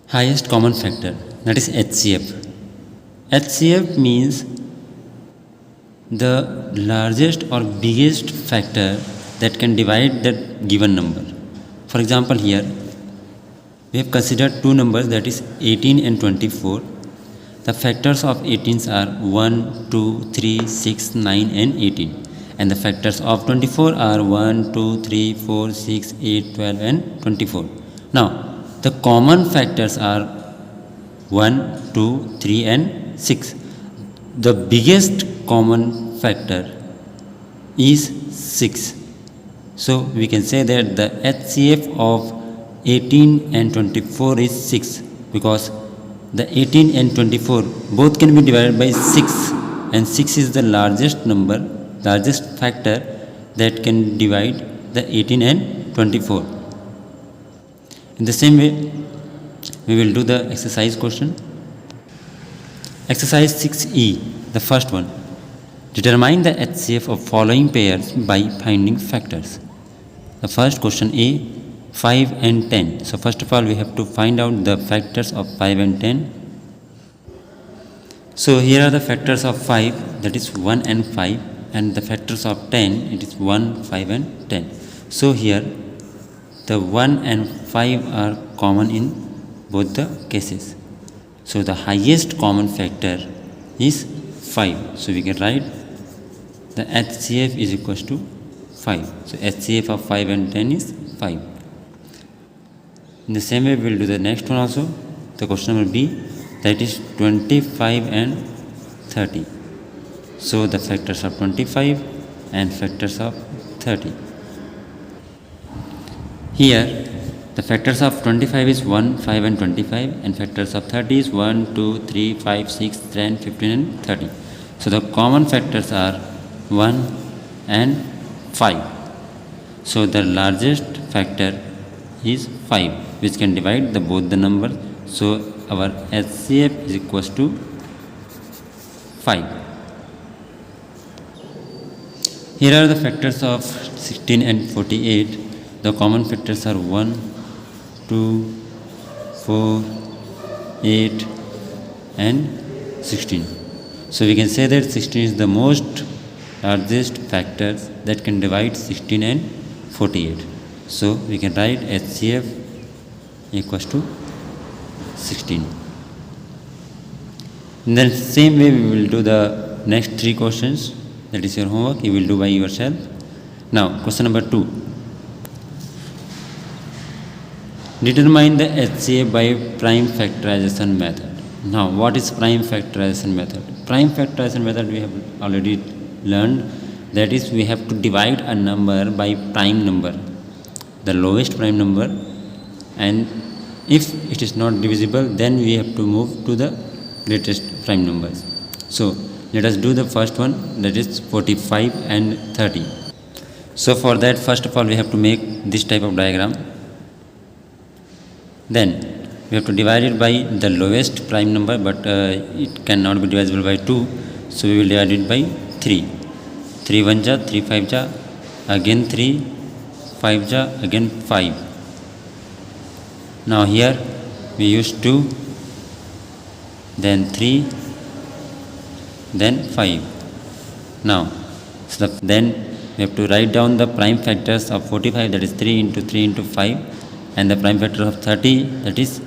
highest common factor, that is HCF. HCF means the largest or biggest factor that can divide that given number. For example, here we have considered two numbers, that is 18 and 24. The factors of 18s are 1, 2, 3, 6, 9 and 18. And the factors of 24 are 1, 2, 3, 4, 6, 8, 12 and 24. Now, the common factors are 1, 2, 3 and 6. The biggest common factor is 6. So, we can say that the HCF of 18 and 24 is 6, because the 18 and 24 both can be divided by 6, and 6 is the largest number, largest factor that can divide the 18 and 24. In the same way, we will do the exercise question. Exercise 6E, the first one. Determine the HCF of following pairs by finding factors. The first question A, 5 and 10. So first of all, we have to find out the factors of 5 and 10. So here are the factors of 5, that is 1 and 5, and the factors of 10, it is 1, 5 and 10. So here the 1 and 5 are common in both the cases. So the highest common factor is 5. So we can write the HCF is equals to 5. So HCF of 5 and 10 is 5. In the same way, we will do the next one also. The question number B, that is 25 and 30. So the factors of 25 and factors of 30. Here, the factors of 25 is 1, 5 and 25, and factors of 30 is 1, 2, 3, 5, 6, 10, 15 and 30. So the common factors are 1 and 5. So the largest factor is 5, which can divide both the numbers. So our HCF is equals to 5. Here are the factors of 16 and 48. The common factors are 1, 2, 4, 8 and 16. So we can say that 16 is the most largest factors that can divide 16 and 48. So we can write HCF equals to 16. In the same way, we will do the next three questions. That is your homework. You will do by yourself. Now, question number 2. Determine the HCF by prime factorization method. Now, what is prime factorization method? Prime factorization method we have already learned. That is, we have to divide a number by prime number, the lowest prime number, and if it is not divisible, then we have to move to the greatest prime numbers. So let us do the first one, that is 45 and 30. So for that, first of all, we have to make this type of diagram. Then we have to divide it by the lowest prime number, but it cannot be divisible by 2. So we will divide it by 3. 3 1 ja, 3 5 ja, again 3, 5 ja, again 5. Now here we use 2, then 3, then 5. Now, then we have to write down the prime factors of 45, that is 3 into 3 into 5, and the prime factor of 30, that is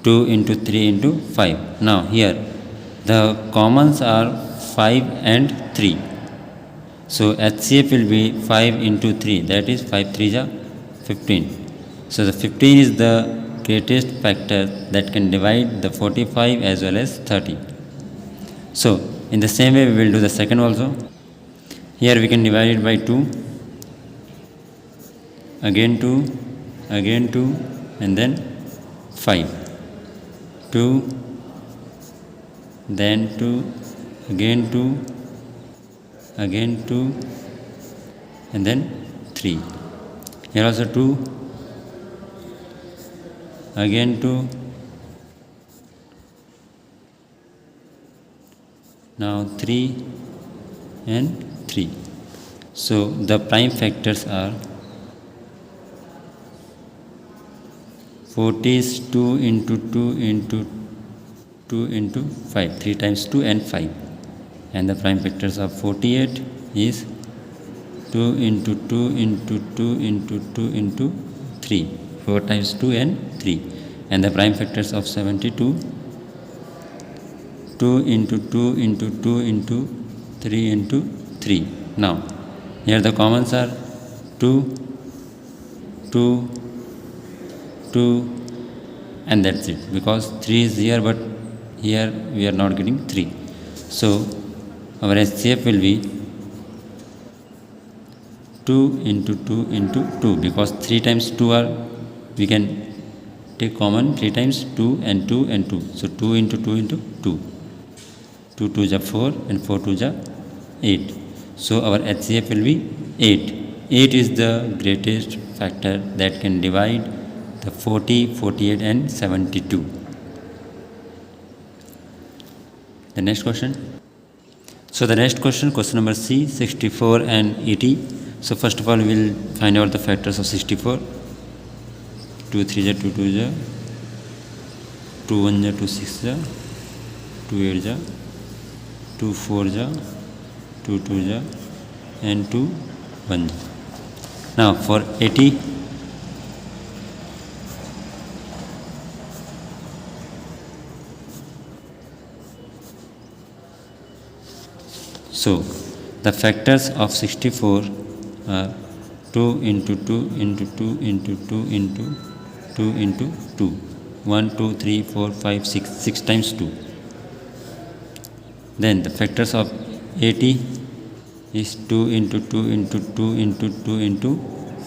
2 into 3 into 5. Now here the commons are 5 and 3. So HCF will be 5 into 3, that is 5 3 ja 15. So the 15 is the greatest factor that can divide the 45 as well as 30. So in the same way, we will do the second also. Here we can divide it by 2, again 2, again 2, and then 5. 2, then 2, again 2, again 2, and then 3. Here also 2, again 2, now 3 and 3. So the prime factors are 40 is 2 into 2 into 2 into 5, 3 times 2 and 5, and the prime factors of 48 is 2 into 2 into 2 into 2 into 3, 4 times 2 and 3, and the prime factors of 72, 2 into 2 into 2 into 3 into 3. Now here the commons are 2, 2, 2, and that's it, because 3 is here, but here we are not getting 3. So our HCF will be 2 into 2 into 2, because 3 times 2 are, we can take common 3 times 2 and 2 and 2. So 2 into 2 into 2. 2 2 is 4 and 4 2 is 8. So our HCF will be 8. 8 is the greatest factor that can divide the 40, 48 and 72. The next question. So the next question, question number C, 64 and 80. So first of all we will find out the factors of 64. 2 3 is 2 2 is 2 1 is 2 6 is 2 8 is 2 4 is 2 2 is and 2 1. Now for 80, so the factors of 64 are 2 into 2 into 2 into 2 into 2 into 2, 1 2 3 4 5 6, 6 times 2. Then the factors of 80 is 2 into 2 into 2 into 2 into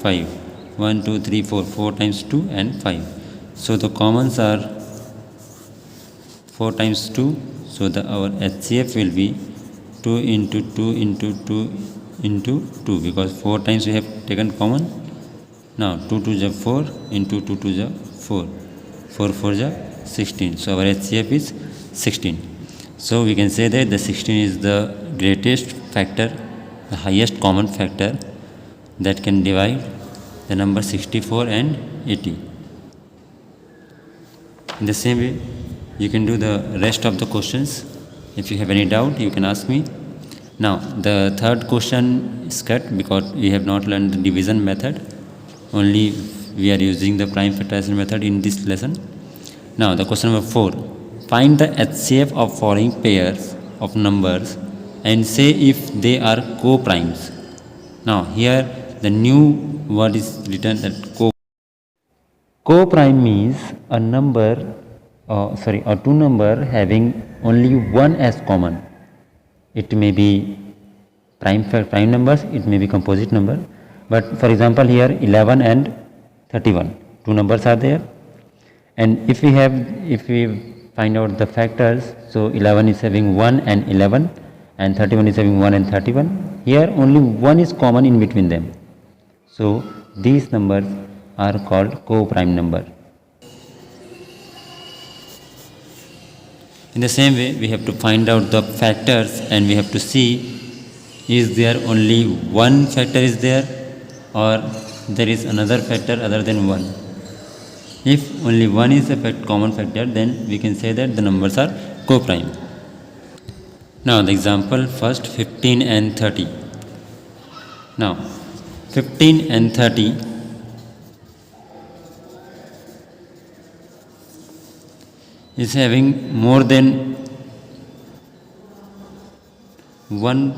5, 1 2 3 4, 4 times 2 and 5. So the commons are 4 times 2. So our HCF will be 2 into 2 into 2 into 2, because 4 times we have taken common. Now 2 2 is 4 into 2 2 is 4, 4 4 is 16. So our HCF is 16. So we can say that the 16 is the greatest factor, the highest common factor that can divide the number 64 and 80. In the same way you can do the rest of the questions. If you have any doubt you can ask me. Now the third question is cut because we have not learned the division method, only we are using the prime factorization method in this lesson. Now the question number 4, find the HCF of following pairs of numbers and say if they are co-primes. Now here the new word is written, that co-prime means a number or two number having only one as common. It may be prime numbers, it may be composite number, but for example here 11 and 31, two numbers are there, and if we find out the factors, so 11 is having 1 and 11 and 31 is having 1 and 31. Here only one is common in between them, so these numbers are called co-prime number. In the same way we have to find out the factors and we have to see is there only one factor is there or there is another factor other than one. If only one is a common factor, then we can say that the numbers are co-prime. Now the example first, 15 and 30. Now 15 and 30 is having more than one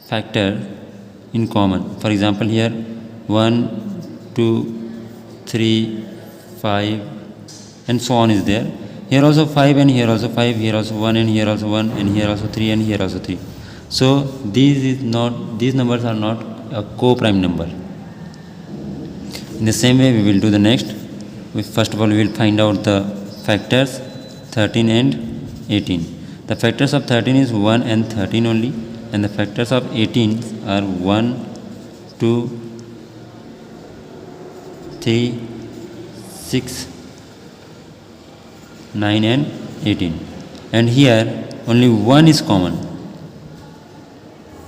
factor in common. For example here 1 2 3 5 and so on is there. Here also 5 and here also 5, here also 1 and here also 1 and here also 3 and here also 3. So these numbers are not a co-prime number. In the same way we will do the next. First of all we will find out the factors 13 and 18. The factors of 13 is 1 and 13 only, and the factors of 18 are 1 2 3 6 9 and 18, and here only one is common.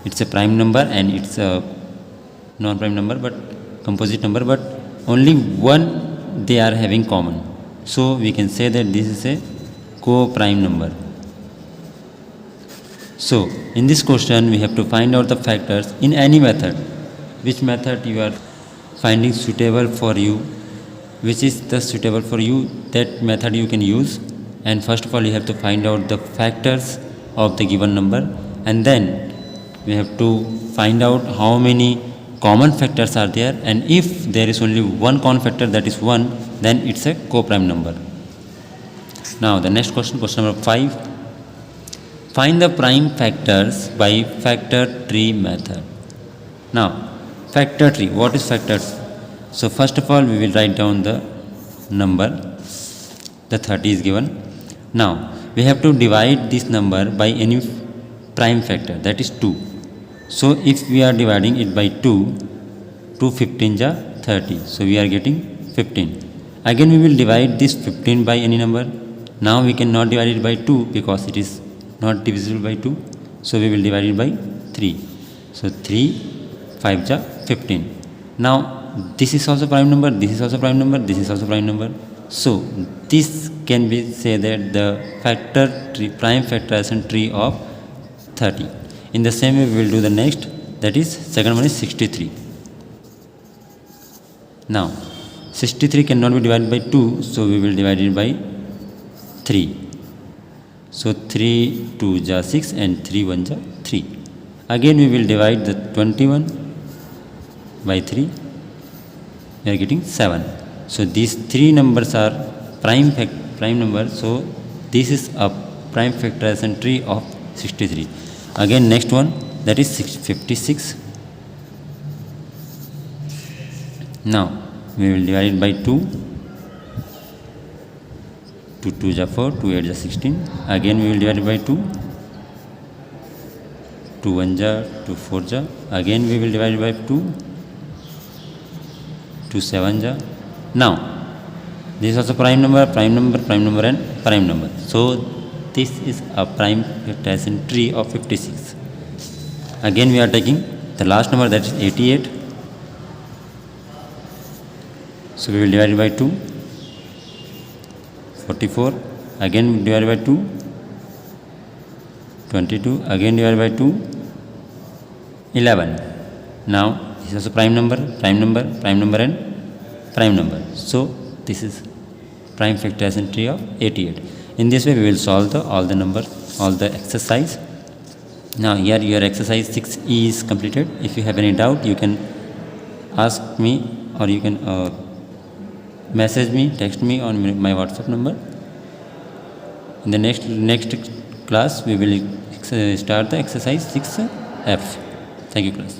It's a prime number and it's a non-prime number but composite number, but only one they are having common. So we can say that this is a co-prime number. So in this question we have to find out the factors in any method. Which method you are finding suitable for you, which is the suitable for you, that method you can use. And first of all you have to find out the factors of the given number, and then we have to find out how many common factors are there, and if there is only one common factor, that is 1, then it's a co-prime number. Now the next question, question number 5. Find the prime factors by factor tree method. Now factor tree, what is factor tree? So first of all we will write down the number, the 30 is given. Now we have to divide this number by any prime factor, that is 2. So if we are dividing it by 2, 2 15 ja 30, so we are getting 15. Again we will divide this 15 by any number. Now we cannot divide it by 2 because it is not divisible by 2, so we will divide it by 3. So 3 5 ja 15. Now this is also prime number, this is also prime number, this is also prime number. So this can be say that the factor tree, prime factorization tree of 30. In the same way we will do the next, that is second one is 63. Now 63 cannot be divided by 2, so we will divide it by 3. So 3 2 ja 6 and 3 1 ja 3. Again we will divide the 21 by 3, we are getting 7. So these three numbers are prime numbers, so this is a prime factorization tree of 63. Again next one, that is 56. Now we will divide it by 2. 2 2 ja 4, 2 8 ja 16. Again we will divide it by 2. 2 1 ja 2 4 ja. Again we will divide it by 2. 2 7 ja. Now this is also prime number, prime number, prime number and prime number. So this is a prime factorization tree of 56. Again we are taking the last number, that is 88. So we will divide it by 2. 44. Again divided by 2. 22. Again divided by 2. 11. Now this is also prime number, prime number, prime number and prime number. So this is prime factorization tree of 88. In this way we will solve all the numbers, all the exercise. Now here your exercise 6E is completed. If you have any doubt you can ask me, or you can message me, text me on my WhatsApp number. In the next class we will start the exercise 6F. Thank you class.